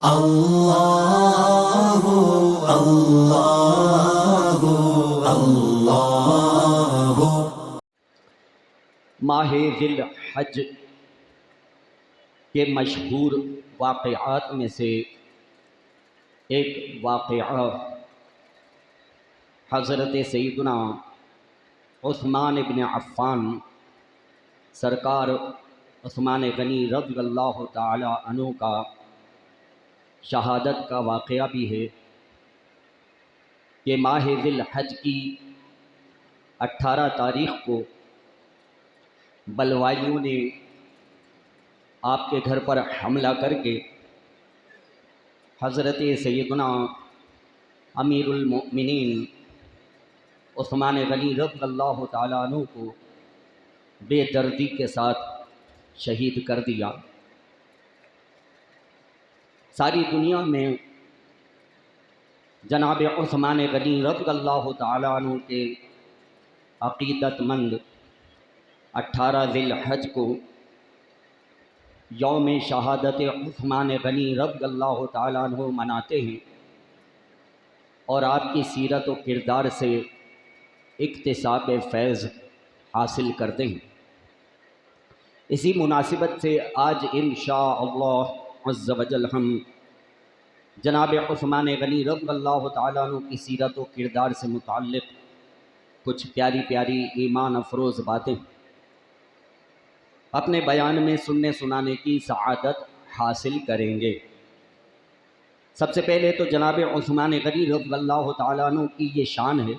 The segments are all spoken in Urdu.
اللہ اللہ اللہ۔ ماہ ذی الحج کے مشہور واقعات میں سے ایک واقعہ حضرت سیدنا عثمان ابن عفان سرکار عثمان غنی رضی اللہ تعالی عنہ کا شہادت کا واقعہ بھی ہے کہ ماہ ذی الحج کی 18 تاریخ کو بلوائیوں نے آپ کے گھر پر حملہ کر کے حضرت سیدنا امیر المؤمنین عثمان غنی رضی اللہ تعالیٰ عنہ کو بے دردی کے ساتھ شہید کر دیا۔ ساری دنیا میں جناب عثمان غنی رضی اللہ تعالیٰ عنہ کے عقیدت مند 18 ذی الحج کو یوم شہادت عثمان غنی رضی اللہ تعالیٰ عنہ مناتے ہیں اور آپ کی سیرت و کردار سے اکتساب فیض حاصل کرتے ہیں۔ اسی مناسبت سے آج انشاءاللہ عز و جل ہم جناب عثمان غنی رضی اللہ تعالیٰ عنہ کی سیرت و کردار سے متعلق کچھ پیاری پیاری ایمان افروز باتیں اپنے بیان میں سننے سنانے کی سعادت حاصل کریں گے۔ سب سے پہلے تو جناب عثمان غنی رضی اللہ تعالیٰ عنہ کی یہ شان ہے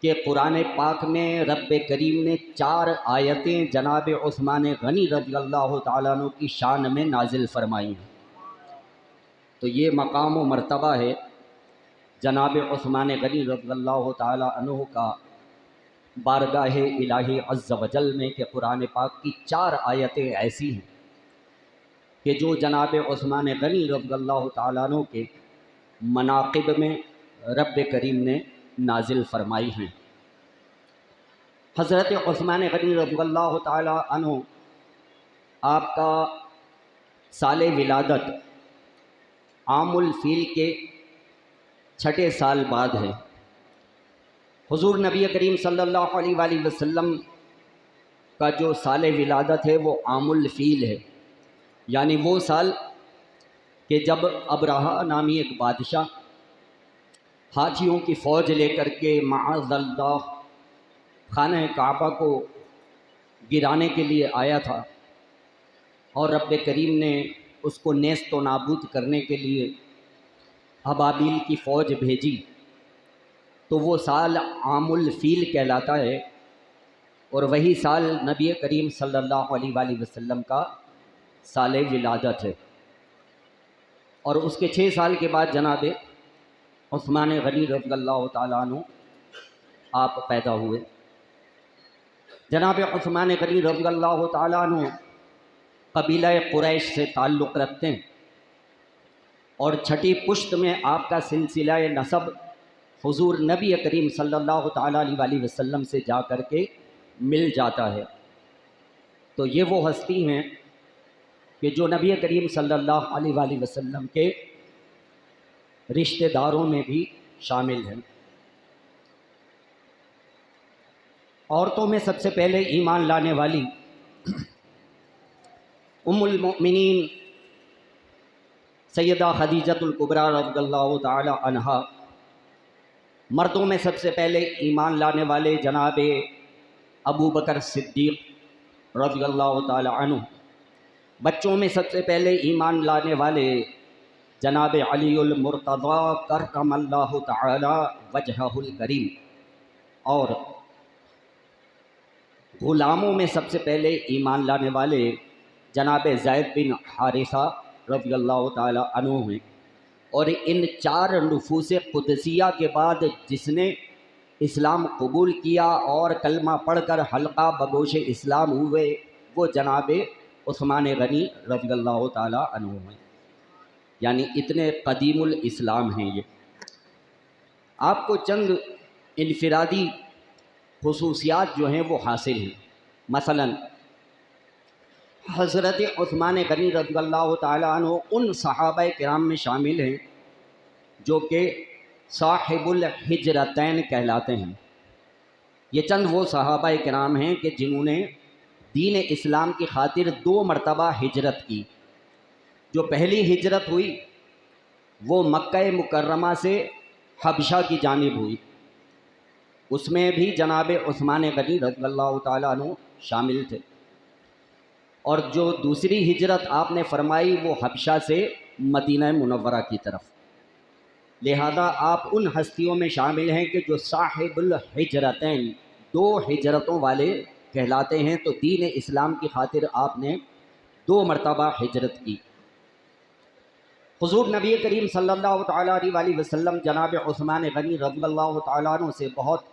کہ قرآن پاک میں رب کریم نے 4 آیتیں جناب عثمان غنی رضی اللہ تعالیٰ عنہ کی شان میں نازل فرمائی ہیں۔ تو یہ مقام و مرتبہ ہے جناب عثمان غنی رضی اللہ تعالیٰ عنہ کا بارگاہ الہی عز و جل میں کہ قرآن پاک کی 4 آیتیں ایسی ہیں کہ جو جناب عثمان غنی رضی اللہ تعالیٰ عنہ کے مناقب میں رب کریم نے نازل فرمائی ہیں۔ حضرت عثمان غنی رضی اللہ تعالیٰ عنہ آپ کا سال ولادت عام الفیل کے 6 سال بعد ہے۔ حضور نبی کریم صلی اللہ علیہ وآلہ وسلم کا جو سال ولادت ہے وہ عام الفیل ہے، یعنی وہ سال کہ جب ابرہہ نامی ایک بادشاہ ہاتھیوں کی فوج لے کر کے معاذ اللہ خانہ کعبہ کو گرانے کے لیے آیا تھا اور رب کریم نے اس کو نیست و نابود کرنے کے لیے ابابیل کی فوج بھیجی، تو وہ سال عام الفیل کہلاتا ہے اور وہی سال نبی کریم صلی اللہ علیہ وآلہ وسلم کا سال ولادت ہے۔ اور اس کے 6 سال کے بعد جناب عثمان غنی رضی اللہ تعالیٰ عنہ آپ پیدا ہوئے۔ جناب عثمان غنی رضی اللہ تعالیٰ عنہ قبیلہ قریش سے تعلق رکھتے ہیں اور 6ٹھی پشت میں آپ کا سلسلہ نسب حضور نبی کریم صلی اللہ تعالیٰ علیہ وآلہ وسلم سے جا کر کے مل جاتا ہے۔ تو یہ وہ ہستی ہیں کہ جو نبی کریم صلی اللہ علیہ وآلہ وسلم کے رشتہ داروں میں بھی شامل ہیں۔ عورتوں میں سب سے پہلے ایمان لانے والی ام المؤمنین سیدہ خدیجہ الکبریٰ رضی اللہ تعالی عنہا، مردوں میں سب سے پہلے ایمان لانے والے جناب ابو بکر صدیق رضی اللہ تعالی عنہ، بچوں میں سب سے پہلے ایمان لانے والے جناب علی المرتضیٰ کرم اللہ تعالی وجہہ الکریم، اور غلاموں میں سب سے پہلے ایمان لانے والے جناب زید بن حارثہ رضی اللہ تعالی عنہ ہیں۔ اور ان 4 نفوس قدسیہ کے بعد جس نے اسلام قبول کیا اور کلمہ پڑھ کر حلقہ بگوش اسلام ہوئے وہ جناب عثمان غنی رضی اللہ تعالی عنہ ہیں، یعنی اتنے قدیم الاسلام ہیں یہ۔ آپ کو چند انفرادی خصوصیات جو ہیں وہ حاصل ہیں۔ مثلا حضرت عثمان غنی رضی اللہ تعالیٰ عنہ ان صحابہ کرام میں شامل ہیں جو کہ صاحب الحجرتین کہلاتے ہیں۔ یہ چند وہ صحابہ کرام ہیں کہ جنہوں نے دین اسلام کی خاطر 2 مرتبہ ہجرت کی۔ جو پہلی ہجرت ہوئی وہ مکہ مکرمہ سے حبشہ کی جانب ہوئی، اس میں بھی جناب عثمان غنی رضی اللہ تعالیٰ عنہ شامل تھے، اور جو دوسری ہجرت آپ نے فرمائی وہ حبشہ سے مدینہ منورہ کی طرف۔ لہذا آپ ان ہستیوں میں شامل ہیں کہ جو صاحب الحجرتین 2 ہجرتوں والے کہلاتے ہیں۔ تو دین اسلام کی خاطر آپ نے 2 مرتبہ ہجرت کی۔ حضور نبی کریم صلی اللہ تعالیٰ علیہ وسلم جناب عثمان غنی رضی اللہ تعالیٰ عنہ سے بہت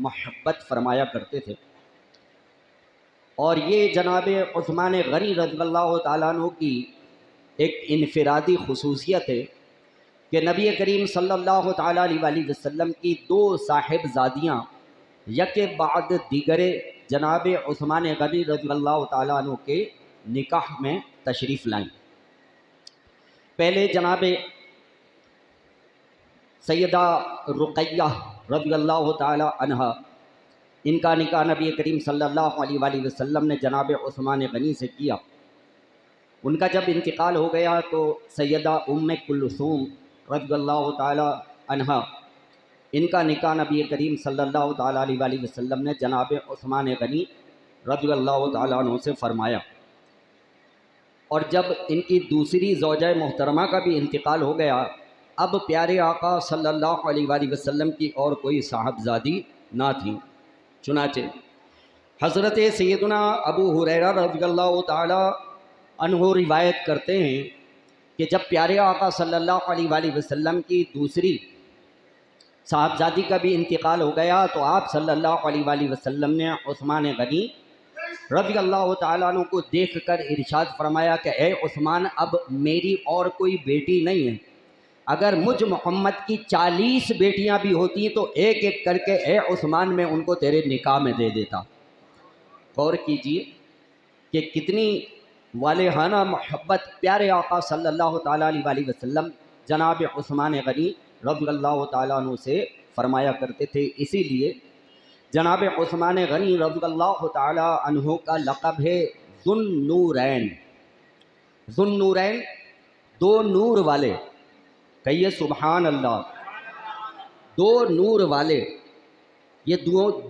محبت فرمایا کرتے تھے، اور یہ جناب عثمان غنی رضی اللہ تعالیٰ عنہ کی ایک انفرادی خصوصیت ہے کہ نبی کریم صلی اللہ تعالیٰ علیہ وسلم کی 2 صاحبزادیاں یک بعد دیگرے جناب عثمان غنی رضی اللہ تعالیٰ عنہ کے نکاح میں تشریف لائیں۔ پہلے جناب سیدہ رقیہ رضی اللہ تعالیٰ عنہا، ان کا نکاح نبی کریم صلی اللہ علیہ وسلم نے جناب عثمان غنی سے کیا۔ ان کا جب انتقال ہو گیا تو سیدہ ام کلثوم رضی اللہ تعالیٰ عنہا، ان کا نکاح نبی کریم صلی اللہ تعالیٰ علیہ وسلم نے جناب عثمان غنی رضی اللہ تعالیٰ عنہ سے فرمایا۔ اور جب ان کی دوسری زوجہ محترمہ کا بھی انتقال ہو گیا، اب پیارے آقا صلی اللہ علیہ وسلم کی اور کوئی صاحبزادی نہ تھیں، چنانچہ حضرت سیدنا ابو ہریرہ رضی اللہ تعالیٰ عنہ روایت کرتے ہیں کہ جب پیارے آقا صلی اللہ علیہ وسلم کی دوسری صاحبزادی کا بھی انتقال ہو گیا تو آپ صلی اللہ علیہ وسلم نے عثمان غنی رضی اللہ تعالیٰ عنہ کو دیکھ کر ارشاد فرمایا کہ اے عثمان، اب میری اور کوئی بیٹی نہیں ہے، اگر مجھ محمد کی 40 بیٹیاں بھی ہوتی تو ایک ایک کر کے اے عثمان میں ان کو تیرے نکاح میں دے دیتا۔ غور کیجئے کہ کتنی والہانہ محبت پیارے آقا صلی اللہ تعالیٰ علیہ وسلم جناب عثمان غنی رضی اللہ تعالیٰ عنہ سے فرمایا کرتے تھے۔ اسی لیے جناب عثمان غنی رضی اللہ تعالیٰ عنہ کا لقب ہے ذو النورین۔ ذو النورین، 2 نور والے، کہیے سبحان اللہ، 2 نور والے۔ یہ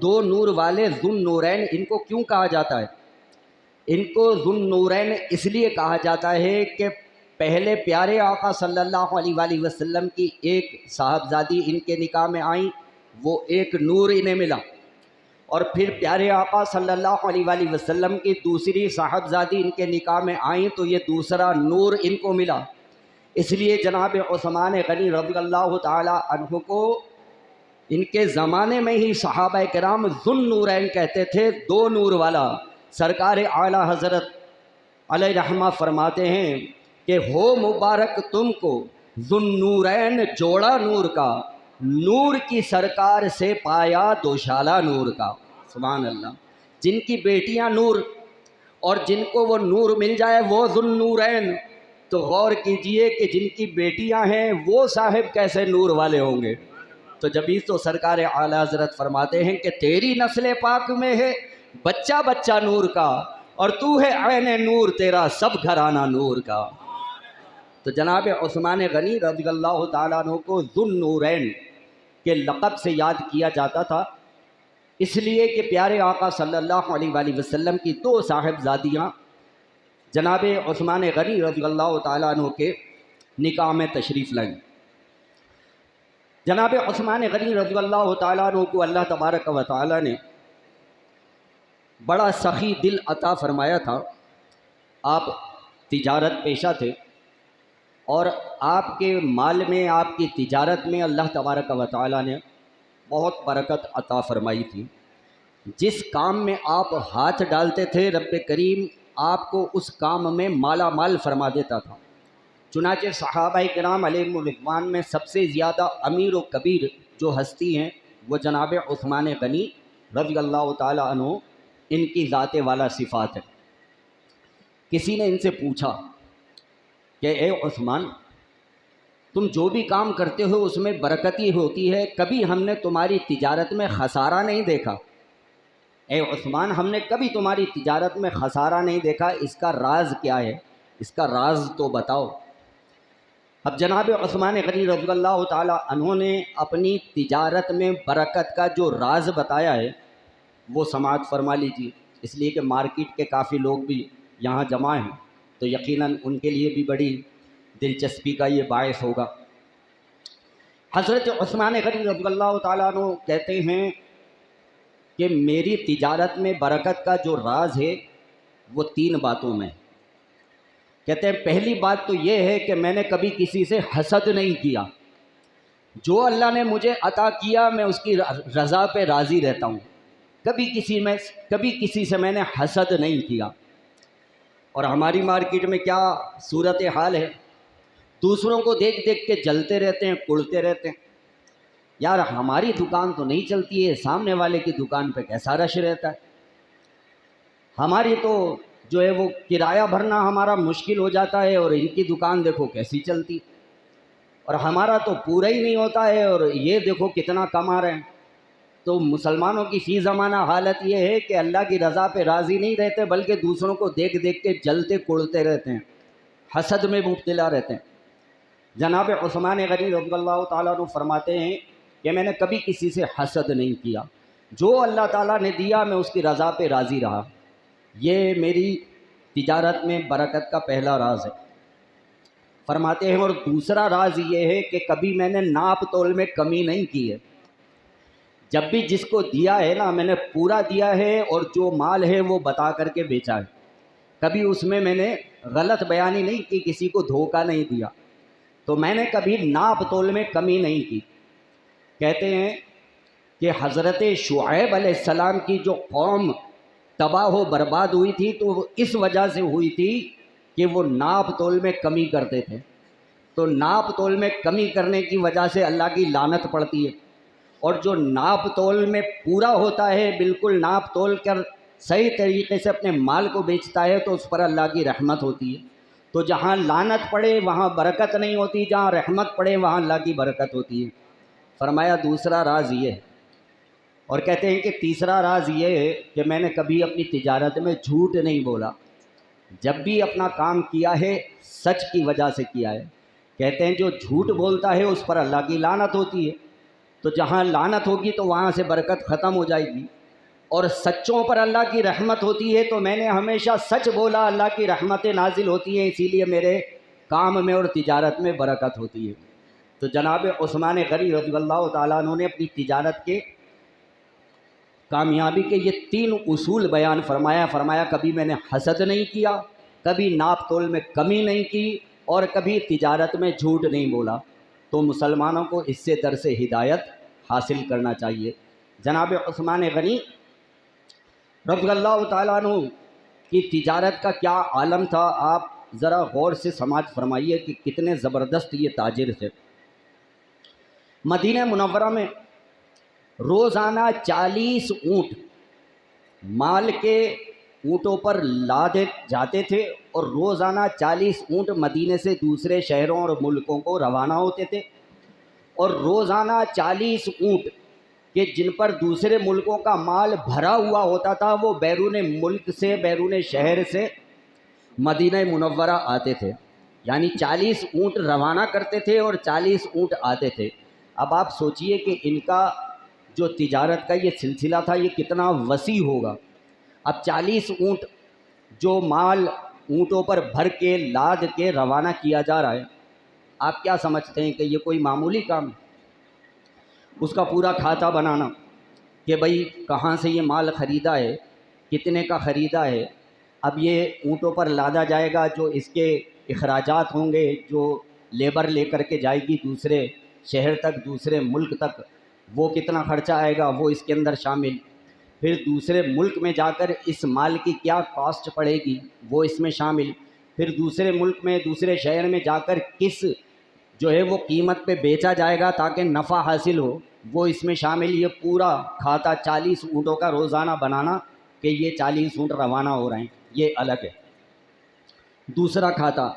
2 نور والے ذو النورین، ان کو کیوں کہا جاتا ہے؟ ان کو ذو النورین اس لیے کہا جاتا ہے کہ پہلے پیارے آقا صلی اللہ علیہ وسلم کی ایک صاحبزادی ان کے نکاح میں آئیں، وہ ایک نور انہیں ملا، اور پھر پیارے آقا صلی اللہ علیہ وسلم کی دوسری صاحبزادی ان کے نکاح میں آئیں تو یہ دوسرا نور ان کو ملا۔ اس لیے جناب عثمان غنی رضی اللہ تعالیٰ عنہ کو ان کے زمانے میں ہی صحابہ کرام ذو النورین کہتے تھے، 2 نور والا۔ سرکار اعلیٰ حضرت علیہ رحمہ فرماتے ہیں کہ ہو مبارک تم کو ذو النورین جوڑا نور کا، نور کی سرکار سے پایا دوشالہ نور کا۔ سبحان اللہ۔ جن کی بیٹیاں نور اور جن کو وہ نور مل جائے وہ ذو النورین، تو غور کیجئے کہ جن کی بیٹیاں ہیں وہ صاحب کیسے نور والے ہوں گے۔ تو جبھی تو سرکار اعلیٰ حضرت فرماتے ہیں کہ تیری نسل پاک میں ہے بچہ بچہ نور کا، اور تو ہے عین نور، تیرا سب گھرانہ نور کا۔ تو جناب عثمان غنی رضی اللہ تعالیٰ عنہ کو ذو النورین کے لقب سے یاد کیا جاتا تھا، اس لیے کہ پیارے آقا صلی اللہ علیہ وسلم کی 2 صاحبزادیاں جناب عثمان غنی رضی اللہ تعالیٰ عنہ کے نکاح میں تشریف لائیں۔ جناب عثمان غنی رضی اللہ تعالیٰ عنہ کو اللہ تبارک و تعالیٰ نے بڑا سخی دل عطا فرمایا تھا۔ آپ تجارت پیشہ تھے، اور آپ کے مال میں، آپ کی تجارت میں اللہ تبارک و تعالیٰ نے بہت برکت عطا فرمائی تھی۔ جس کام میں آپ ہاتھ ڈالتے تھے رب کریم آپ کو اس کام میں مالا مال فرما دیتا تھا۔ چنانچہ صحابہ کرام علیہم الرضوان میں سب سے زیادہ امیر و کبیر جو ہستی ہیں وہ جناب عثمان غنی رضی اللہ تعالیٰ عنہ، ان کی ذات والا صفات ہے۔ کسی نے ان سے پوچھا کہ اے عثمان، تم جو بھی کام کرتے ہو اس میں برکت ہی ہوتی ہے، کبھی ہم نے تمہاری تجارت میں خسارہ نہیں دیکھا۔ اے عثمان، ہم نے کبھی تمہاری تجارت میں خسارہ نہیں دیکھا، اس کا راز کیا ہے؟ اس کا راز تو بتاؤ۔ اب جناب عثمان غنی رضی اللہ تعالیٰ عنہ نے اپنی تجارت میں برکت کا جو راز بتایا ہے وہ سماعت فرما لیجیے، اس لیے کہ مارکیٹ کے کافی لوگ بھی یہاں جمع ہیں تو یقیناً ان کے لیے بھی بڑی دلچسپی کا یہ باعث ہوگا۔ حضرت عثمان غنی رضی اللہ تعالیٰ عنہ کہتے ہیں کہ میری تجارت میں برکت کا جو راز ہے وہ 3 باتوں میں۔ کہتے ہیں پہلی بات تو یہ ہے کہ میں نے کبھی کسی سے حسد نہیں کیا، جو اللہ نے مجھے عطا کیا میں اس کی رضا پہ راضی رہتا ہوں، کبھی کسی سے میں نے حسد نہیں کیا۔ اور ہماری مارکیٹ میں کیا صورت حال ہے، دوسروں کو دیکھ دیکھ کے جلتے رہتے ہیں، کڑتے رہتے ہیں، یار ہماری دکان تو نہیں چلتی ہے، سامنے والے کی دکان پہ کیسا رش رہتا ہے، ہماری تو جو ہے وہ کرایہ بھرنا ہمارا مشکل ہو جاتا ہے اور ان کی دکان دیکھو کیسی چلتی، اور ہمارا تو پورا ہی نہیں ہوتا ہے اور یہ دیکھو کتنا کما رہے ہیں۔ تو مسلمانوں کی فی زمانہ حالت یہ ہے کہ اللہ کی رضا پہ راضی نہیں رہتے بلکہ دوسروں کو دیکھ دیکھ کے جلتے کڑتے رہتے ہیں، حسد میں مبتلا رہتے ہیں۔ جناب عثمان غنی رضی اللہ تعالیٰ عنہ فرماتے ہیں کہ میں نے کبھی کسی سے حسد نہیں کیا، جو اللہ تعالیٰ نے دیا میں اس کی رضا پہ راضی رہا۔ یہ میری تجارت میں برکت کا پہلا راز ہے۔ فرماتے ہیں اور دوسرا راز یہ ہے کہ کبھی میں نے ناپ تول میں کمی نہیں کی ہے، جب بھی جس کو دیا ہے نا میں نے پورا دیا ہے اور جو مال ہے وہ بتا کر کے بیچا ہے، کبھی اس میں نے غلط بیانی نہیں کی، کسی کو دھوکہ نہیں دیا، تو میں نے کبھی ناپ تول میں کمی نہیں کی۔ کہتے ہیں کہ حضرت شعیب علیہ السلام کی جو قوم تباہ و برباد ہوئی تھی تو وہ اس وجہ سے ہوئی تھی کہ وہ ناپ تول میں کمی کرتے تھے، تو ناپ تول میں کمی کرنے کی وجہ سے اللہ کی لعنت پڑتی ہے، اور جو ناپ تول میں پورا ہوتا ہے، بالکل ناپ تول کر صحیح طریقے سے اپنے مال کو بیچتا ہے تو اس پر اللہ کی رحمت ہوتی ہے۔ تو جہاں لعنت پڑے وہاں برکت نہیں ہوتی، جہاں رحمت پڑے وہاں اللہ کی برکت ہوتی ہے۔ فرمایا دوسرا راز یہ ہے، اور کہتے ہیں کہ تیسرا راز یہ ہے کہ میں نے کبھی اپنی تجارت میں جھوٹ نہیں بولا، جب بھی اپنا کام کیا ہے سچ کی وجہ سے کیا ہے۔ کہتے ہیں جو جھوٹ بولتا ہے اس پر اللہ کی لعنت ہوتی ہے، تو جہاں لعنت ہوگی تو وہاں سے برکت ختم ہو جائے گی، اور سچوں پر اللہ کی رحمت ہوتی ہے، تو میں نے ہمیشہ سچ بولا، اللہ کی رحمتیں نازل ہوتی ہیں، اسی لیے میرے کام میں اور تجارت میں برکت ہوتی ہے۔ تو جناب عثمان غنی رضی اللہ تعالیٰ عنہ نے اپنی تجارت کے کامیابی کے یہ 3 اصول بیان فرمایا کبھی میں نے حسد نہیں کیا، کبھی ناپ تول میں کمی نہیں کی، اور کبھی تجارت میں جھوٹ نہیں بولا۔ تو مسلمانوں کو اس سے درس ہدایت حاصل کرنا چاہیے۔ جناب عثمان غنی رضی اللہ تعالیٰ عنہ کی تجارت کا کیا عالم تھا، آپ ذرا غور سے سماعت فرمائیے کہ کتنے زبردست یہ تاجر تھے۔ مدینہ منورہ میں روزانہ 40 اونٹ مال کے اونٹوں پر لادے جاتے تھے، اور روزانہ 40 اونٹ مدینے سے دوسرے شہروں اور ملکوں کو روانہ ہوتے تھے، اور روزانہ 40 اونٹ کہ جن پر دوسرے ملکوں کا مال بھرا ہوا ہوتا تھا وہ بیرون ملک سے، بیرون شہر سے مدینہ منورہ آتے تھے، یعنی 40 اونٹ روانہ کرتے تھے اور 40 اونٹ آتے تھے۔ اب آپ سوچئے کہ ان کا جو تجارت کا یہ سلسلہ تھا یہ کتنا وسیع ہوگا۔ اب 40 اونٹ جو مال اونٹوں پر بھر کے لاد کے روانہ کیا جا رہا ہے، آپ کیا سمجھتے ہیں کہ یہ کوئی معمولی کام ہے؟ اس کا پورا کھاتا بنانا کہ بھئی کہاں سے یہ مال خریدا ہے، کتنے کا خریدا ہے، اب یہ اونٹوں پر لادا جائے گا، جو اس کے اخراجات ہوں گے، جو لیبر لے کر کے جائے گی دوسرے شہر تک، دوسرے ملک تک، وہ کتنا خرچہ آئے گا وہ اس کے اندر شامل، پھر دوسرے ملک میں جا کر اس مال کی کیا کاسٹ پڑے گی وہ اس میں شامل، پھر دوسرے ملک میں دوسرے شہر میں جا کر کس جو ہے وہ قیمت پہ بیچا جائے گا تاکہ نفع حاصل ہو وہ اس میں شامل۔ یہ پورا کھاتا 40 اونٹوں کا روزانہ بنانا کہ یہ 40 اونٹ روانہ ہو رہے ہیں یہ الگ ہے۔ دوسرا کھاتا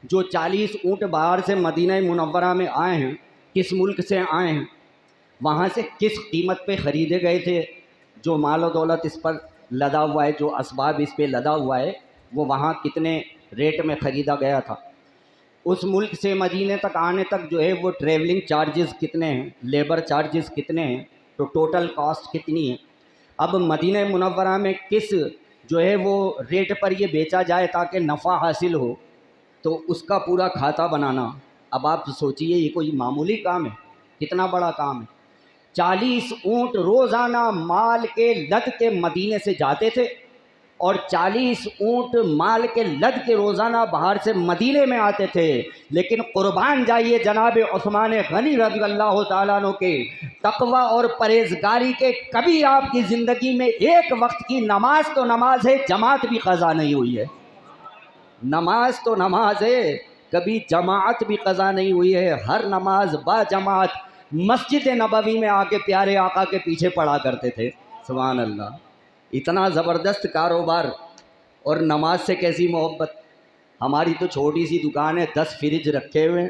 جو 40 اونٹ باہر سے مدینہ منورہ میں آئے ہیں، کس ملک سے آئے ہیں، وہاں سے کس قیمت پہ خریدے گئے تھے، جو مال و دولت اس پر لدا ہوا ہے، جو اسباب اس پہ لدا ہوا ہے، وہ وہاں کتنے ریٹ میں خریدا گیا تھا، اس ملک سے مدینے تک آنے تک جو ہے وہ ٹریولنگ چارجز کتنے ہیں، لیبر چارجز کتنے ہیں، تو ٹوٹل کاسٹ کتنی ہے۔ اب مدینہ منورہ میں کس جو ہے وہ ریٹ پر یہ بیچا جائے تاکہ نفع حاصل ہو، تو اس کا پورا کھاتا بنانا۔ اب آپ سوچئے یہ کوئی معمولی کام ہے، کتنا بڑا کام ہے۔ 40 اونٹ روزانہ مال کے لد کے مدینے سے جاتے تھے، اور 40 اونٹ مال کے لد کے روزانہ باہر سے مدینے میں آتے تھے، لیکن قربان جائیے جناب عثمان غنی رضی اللہ تعالیٰ عنہ کے تقوی اور پرہیزگاری کے، کبھی آپ کی زندگی میں ایک وقت کی نماز تو نماز ہے، جماعت بھی قضا نہیں ہوئی ہے۔ نماز تو نماز ہے، کبھی جماعت بھی قضا نہیں ہوئی ہے، ہر نماز با جماعت مسجد نبوی میں آ کے پیارے آقا کے پیچھے پڑھا کرتے تھے۔ سبحان اللہ، اتنا زبردست کاروبار، اور نماز سے کیسی محبت۔ ہماری تو چھوٹی سی دکان ہے، 10 فریج رکھے ہوئے ہیں،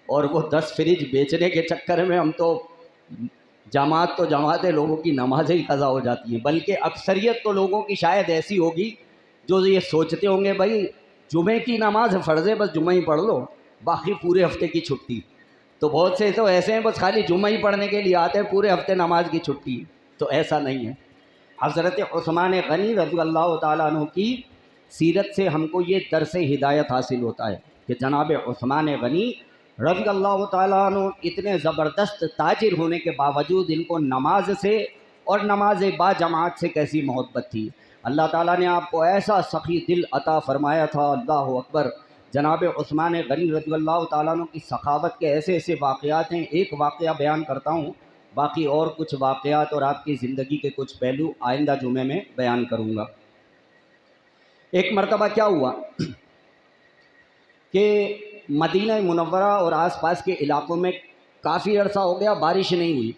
اور وہ 10 فریج بیچنے کے چکر میں ہم تو جماعت تو جماعت ہے، لوگوں کی نمازیں ہی قضا ہو جاتی ہیں۔ بلکہ اکثریت تو لوگوں کی شاید ایسی ہوگی جو یہ سوچتے ہوں گے بھائی جمعے کی نماز فرض ہے، بس جمعہ ہی پڑھ لو، باقی پورے ہفتے کی چھٹی۔ تو بہت سے تو ایسے ہیں بس خالی جمعہ ہی پڑھنے کے لیے آتے ہیں، پورے ہفتے نماز کی چھٹی۔ تو ایسا نہیں ہے۔ حضرت عثمان غنی رضی اللہ تعالیٰ عنہ کی سیرت سے ہم کو یہ درس ہدایت حاصل ہوتا ہے کہ جناب عثمان غنی رضی اللہ تعالیٰ عنہ اتنے زبردست تاجر ہونے کے باوجود ان کو نماز سے اور نماز با جماعت سے کیسی محبت تھی۔ اللہ تعالیٰ نے آپ کو ایسا سخی دل عطا فرمایا تھا، اللہ اکبر۔ جناب عثمان غنی رضی اللہ تعالیٰ عنہ کی سخاوت کے ایسے ایسے واقعات ہیں، ایک واقعہ بیان کرتا ہوں، باقی اور کچھ واقعات اور آپ کی زندگی کے کچھ پہلو آئندہ جمعے میں بیان کروں گا۔ ایک مرتبہ کیا ہوا کہ مدینہ منورہ اور آس پاس کے علاقوں میں کافی عرصہ ہو گیا بارش نہیں ہوئی،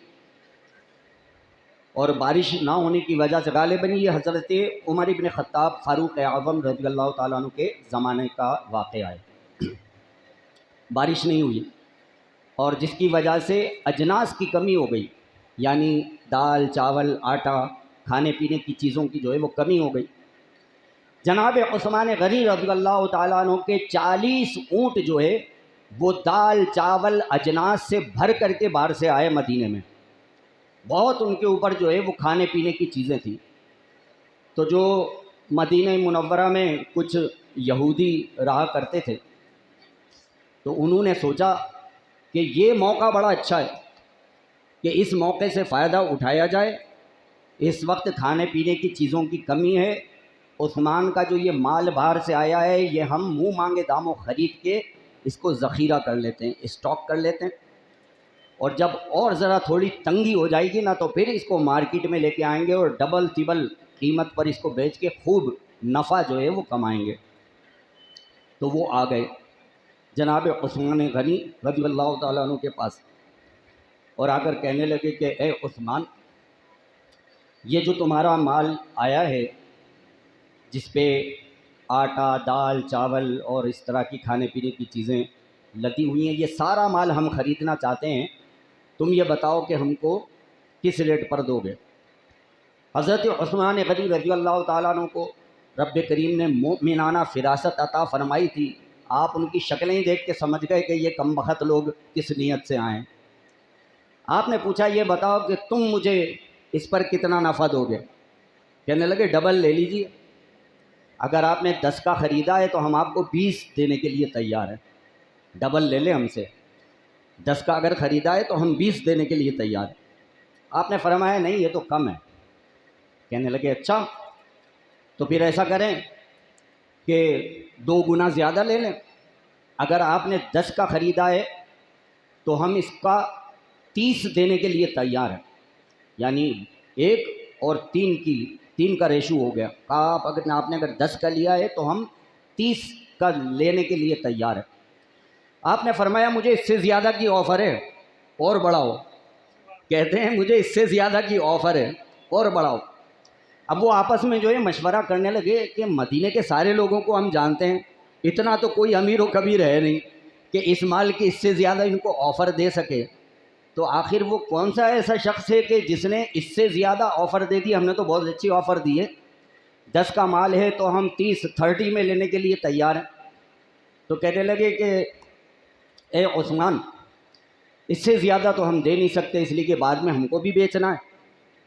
اور بارش نہ ہونے کی وجہ سے غالباً یہ حضرت عمر بن خطاب فاروق اعظم رضی اللہ تعالیٰ عنہ کے زمانے کا واقعہ ہے۔ بارش نہیں ہوئی، اور جس کی وجہ سے اجناس کی کمی ہو گئی، یعنی دال چاول آٹا کھانے پینے کی چیزوں کی جو ہے وہ کمی ہو گئی۔ جناب عثمان غنی رضی اللہ تعالیٰ عنہ کے 40 اونٹ جو ہے وہ دال چاول اجناس سے بھر کر کے باہر سے آئے مدینے میں، بہت ان کے اوپر جو ہے وہ کھانے پینے کی چیزیں تھیں۔ تو جو مدینہ منورہ میں کچھ یہودی رہا کرتے تھے، تو انہوں نے سوچا کہ یہ موقع بڑا اچھا ہے کہ اس موقع سے فائدہ اٹھایا جائے، اس وقت کھانے پینے کی چیزوں کی کمی ہے، عثمان کا جو یہ مال باہر سے آیا ہے یہ ہم منہ مانگے داموں خرید کے اس کو ذخیرہ کر لیتے ہیں، اسٹاک کر لیتے ہیں، اور جب اور ذرا تھوڑی تنگی ہو جائے گی نا تو پھر اس کو مارکیٹ میں لے کے آئیں گے اور ڈبل ٹربل قیمت پر اس کو بیچ کے خوب نفع جو ہے وہ کمائیں گے۔ تو وہ آ گئے جناب عثمان غنی رضی اللہ تعالیٰ عنہ کے پاس، اور آ کر کہنے لگے کہ اے عثمان، یہ جو تمہارا مال آیا ہے جس پہ آٹا دال چاول اور اس طرح کی کھانے پینے کی چیزیں لدی ہوئی ہیں، یہ سارا مال ہم خریدنا چاہتے ہیں، تم یہ بتاؤ کہ ہم کو کس ریٹ پر دو گے۔ حضرت عثمان غنی رضی اللہ تعالیٰ عنہ کو رب کریم نے مومنانہ فراست عطا فرمائی تھی، آپ ان کی شکلیں دیکھ کے سمجھ گئے کہ یہ کم بخت لوگ کس نیت سے آئیں۔ آپ نے پوچھا یہ بتاؤ کہ تم مجھے اس پر کتنا نفع دو گے؟ کہنے لگے ڈبل لے لیجیے، اگر آپ نے 10 کا خریدا ہے تو ہم آپ کو 20 دینے کے لیے تیار ہیں، ڈبل لے لیں ہم سے۔ 10 کا اگر خریدا ہے تو ہم 20 دینے کے لیے تیار ہیں۔ آپ نے فرمایا نہیں یہ تو کم ہے۔ کہنے لگے اچھا تو پھر ایسا کریں کہ 2 گنا زیادہ لے لیں، اگر آپ نے 10 کا خریدا ہے تو ہم اس کا 30 دینے کے لیے تیار ہیں، یعنی 1 اور 3 کا ریشو ہو گیا۔ کہا آپ نے اگر 10 کا لیا ہے تو ہم 30 کا لینے کے لیے تیار ہیں۔ آپ نے فرمایا مجھے اس سے زیادہ کی آفر ہے اور بڑھاؤ۔ کہتے ہیں مجھے اس سے زیادہ کی آفر ہے اور بڑھاؤ۔ اب وہ آپس میں جو ہے مشورہ کرنے لگے کہ مدینے کے سارے لوگوں کو ہم جانتے ہیں، اتنا تو کوئی امیر و کبیر ہے نہیں کہ اس مال کی اس سے زیادہ ان کو آفر دے سکے، تو آخر وہ کون سا ایسا شخص ہے کہ جس نے اس سے زیادہ آفر دے دی؟ ہم نے تو بہت اچھی آفر دی ہے، 10 کا مال ہے تو ہم 30 میں لینے کے لیے تیار ہیں۔ تو کہنے لگے کہ اے عثمان، اس سے زیادہ تو ہم دے نہیں سکتے، اس لیے کہ بعد میں ہم کو بھی بیچنا ہے،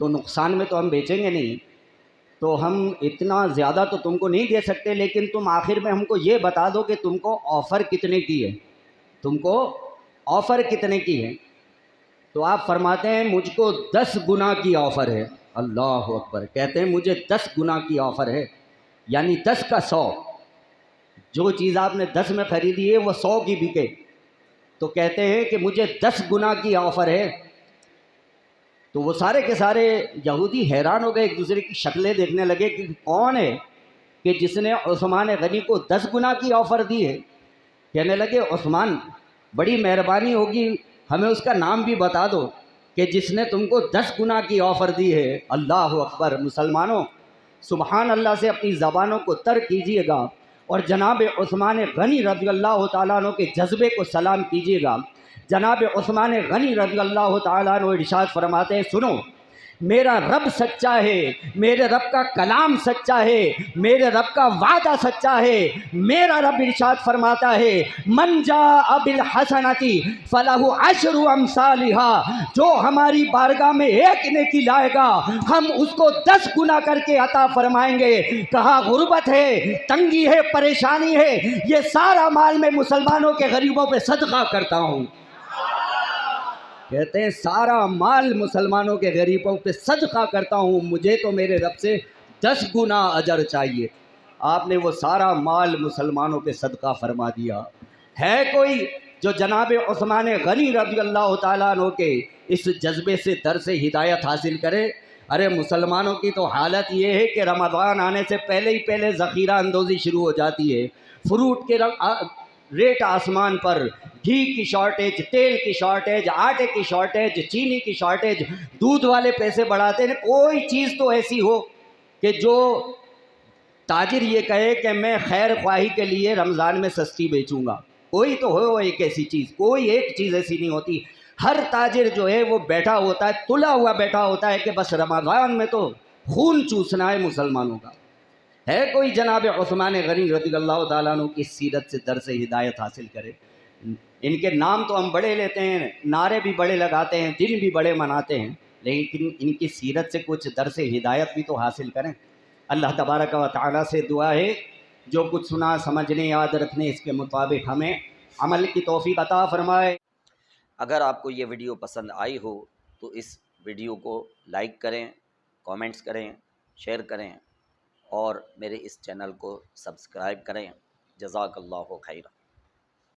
تو نقصان میں تو ہم بیچیں گے نہیں، تو ہم اتنا زیادہ تو تم کو نہیں دے سکتے، لیکن تم آخر میں ہم کو یہ بتا دو کہ تم کو آفر کتنے کی ہے، تم کو آفر کتنے کی ہے؟ تو آپ فرماتے ہیں مجھ کو 10 گنا کی آفر ہے۔ اللہ اکبر! کہتے ہیں مجھے 10 گنا کی آفر ہے، یعنی 10 کا 100، جو چیز آپ نے 10 میں خریدی ہے وہ 100 کی بکے، تو کہتے ہیں کہ مجھے 10 گنا کی آفر ہے۔ تو وہ سارے کے سارے یہودی حیران ہو گئے، ایک دوسرے کی شکلیں دیکھنے لگے کہ کون ہے کہ جس نے عثمان غنی کو 10 گنا کی آفر دی ہے۔ کہنے لگے عثمان، بڑی مہربانی ہوگی ہمیں اس کا نام بھی بتا دو کہ جس نے تم کو 10 گنا کی آفر دی ہے۔ اللہ اکبر! مسلمانوں، سبحان اللہ سے اپنی زبانوں کو تر کیجیے گا اور جناب عثمان غنی رضی اللہ تعالیٰ عنہ کے جذبے کو سلام کیجیے گا۔ جناب عثمان غنی رضی اللہ تعالیٰ عنہ ارشاد فرماتے ہیں، سنو، میرا رب سچا ہے، میرے رب کا کلام سچا ہے، میرے رب کا وعدہ سچا ہے۔ میرا رب ارشاد فرماتا ہے، من جاء بالحسنۃ فلہ عشر امثالھا، جو ہماری بارگاہ میں ایک نیکی لائے گا ہم اس کو 10 گنا کر کے عطا فرمائیں گے۔ کہا غربت ہے، تنگی ہے، پریشانی ہے، یہ سارا مال میں مسلمانوں کے غریبوں پہ صدقہ کرتا ہوں۔ کہتے ہیں سارا مال مسلمانوں کے غریبوں پہ صدقہ کرتا ہوں، مجھے تو میرے رب سے 10 گنا اجر چاہیے۔ آپ نے وہ سارا مال مسلمانوں پہ صدقہ فرما دیا۔ ہے کوئی جو جناب عثمان غنی رضی اللہ تعالیٰ عنہ کے اس جذبے سے درس ہدایت حاصل کرے؟ ارے مسلمانوں کی تو حالت یہ ہے کہ رمضان آنے سے پہلے ہی پہلے ذخیرہ اندوزی شروع ہو جاتی ہے، فروٹ کے ریٹ آسمان پر، گھی کی شارٹیج، تیل کی شارٹیج، آٹے کی شارٹیج، چینی کی شارٹیج، دودھ والے پیسے بڑھاتے ہیں۔ کوئی چیز تو ایسی ہو کہ جو تاجر یہ کہے کہ میں خیر خواہی کے لیے رمضان میں سستی بیچوں گا، کوئی تو ہو ایک ایسی چیز، کوئی ایک چیز ایسی نہیں ہوتی۔ ہر تاجر جو ہے وہ بیٹھا ہوتا ہے، تلا ہوا بیٹھا ہوتا ہے کہ بس رمضان میں تو خون چوسنا ہے مسلمانوں کا۔ ہے کوئی جناب عثمان غنی رضی اللہ تعالیٰ عنہ کی سیرت سے درس ہدایت حاصل کرے؟ ان کے نام تو ہم بڑے لیتے ہیں، نعرے بھی بڑے لگاتے ہیں، دن بھی بڑے مناتے ہیں، لیکن ان کی سیرت سے کچھ درس ہدایت بھی تو حاصل کریں۔ اللہ تبارک و تعالیٰ سے دعا ہے جو کچھ سنا سمجھنے یاد رکھنے اس کے مطابق ہمیں عمل کی توفیق عطا فرمائے۔ اگر آپ کو یہ ویڈیو پسند آئی ہو تو اس ویڈیو کو لائک کریں، کامنٹس کریں، شیئر کریں اور میرے اس چینل کو سبسکرائب کریں۔ جزاک اللہ خیرا۔